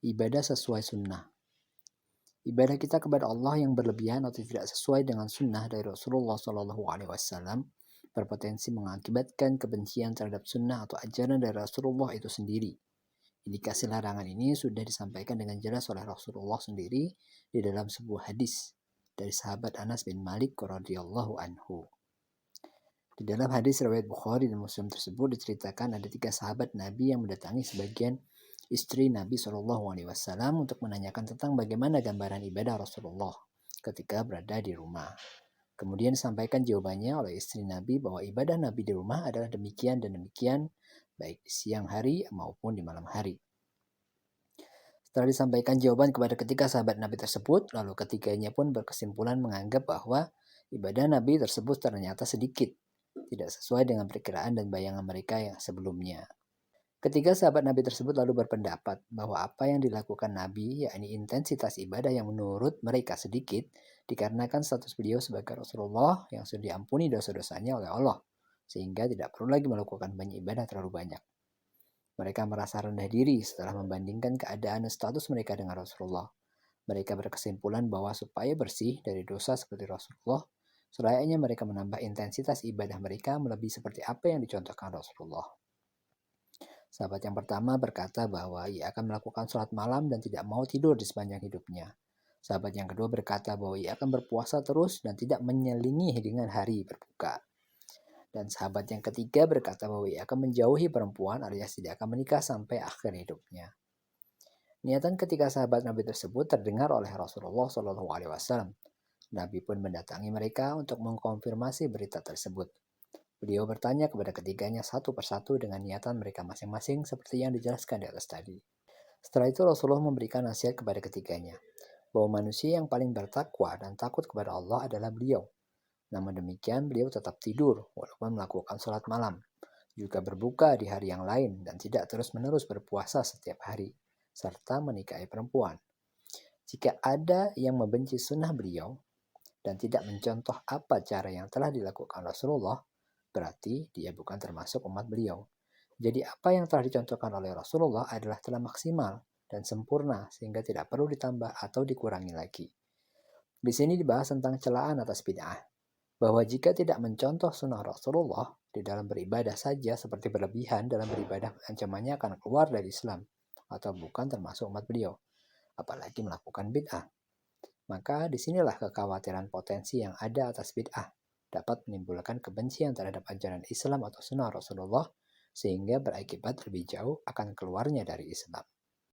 Ibadah sesuai sunnah. Ibadah kita kepada Allah yang berlebihan atau tidak sesuai dengan sunnah dari Rasulullah SAW berpotensi mengakibatkan kebencian terhadap sunnah atau ajaran dari Rasulullah itu sendiri. Indikasi larangan ini sudah disampaikan dengan jelas oleh Rasulullah sendiri di dalam sebuah hadis dari sahabat Anas bin Malik radhiyallahu anhu. Di dalam hadis riwayat Bukhari dan Muslim tersebut diceritakan ada 3 sahabat Nabi yang mendatangi sebagian istri Nabi SAW untuk menanyakan tentang bagaimana gambaran ibadah Rasulullah ketika berada di rumah. Kemudian disampaikan jawabannya oleh istri Nabi bahwa ibadah Nabi di rumah adalah demikian dan demikian, baik di siang hari maupun di malam hari. Setelah disampaikan jawaban kepada ketiga sahabat Nabi tersebut, lalu ketiganya pun berkesimpulan menganggap bahwa ibadah Nabi tersebut ternyata sedikit, tidak sesuai dengan perkiraan dan bayangan mereka yang sebelumnya. Ketiga sahabat Nabi tersebut lalu berpendapat bahwa apa yang dilakukan Nabi, yakni intensitas ibadah yang menurut mereka sedikit, dikarenakan status beliau sebagai Rasulullah yang sudah diampuni dosa-dosanya oleh Allah, sehingga tidak perlu lagi melakukan banyak ibadah terlalu banyak. Mereka merasa rendah diri setelah membandingkan keadaan dan status mereka dengan Rasulullah. Mereka berkesimpulan bahwa supaya bersih dari dosa seperti Rasulullah, selayaknya mereka menambah intensitas ibadah mereka melebihi seperti apa yang dicontohkan Rasulullah. Sahabat yang pertama berkata bahwa ia akan melakukan sholat malam dan tidak mau tidur di sepanjang hidupnya. Sahabat yang kedua berkata bahwa ia akan berpuasa terus dan tidak menyelingi dengan hari berbuka. Dan sahabat yang ketiga berkata bahwa ia akan menjauhi perempuan alias tidak akan menikah sampai akhir hidupnya. Niatan ketiga sahabat Nabi tersebut terdengar oleh Rasulullah SAW. Nabi pun mendatangi mereka untuk mengkonfirmasi berita tersebut. Beliau bertanya kepada ketiganya satu persatu dengan niatan mereka masing-masing seperti yang dijelaskan di atas tadi. Setelah itu Rasulullah memberikan nasihat kepada ketiganya, bahwa manusia yang paling bertakwa dan takut kepada Allah adalah beliau. Namun demikian beliau tetap tidur walaupun melakukan sholat malam, juga berbuka di hari yang lain dan tidak terus-menerus berpuasa setiap hari, serta menikahi perempuan. Jika ada yang membenci sunnah beliau dan tidak mencontoh apa cara yang telah dilakukan Rasulullah, berarti dia bukan termasuk umat beliau. Jadi apa yang telah dicontohkan oleh Rasulullah adalah telah maksimal dan sempurna sehingga tidak perlu ditambah atau dikurangi lagi. Di sini dibahas tentang celaan atas bid'ah, bahwa jika tidak mencontoh sunnah Rasulullah di dalam beribadah saja seperti berlebihan dalam beribadah ancamannya akan keluar dari Islam atau bukan termasuk umat beliau, apalagi melakukan bid'ah. Maka disinilah kekhawatiran potensi yang ada atas bid'ah dapat menimbulkan kebencian terhadap ajaran Islam atau sunnah Rasulullah sehingga berakibat lebih jauh akan keluarnya dari Islam.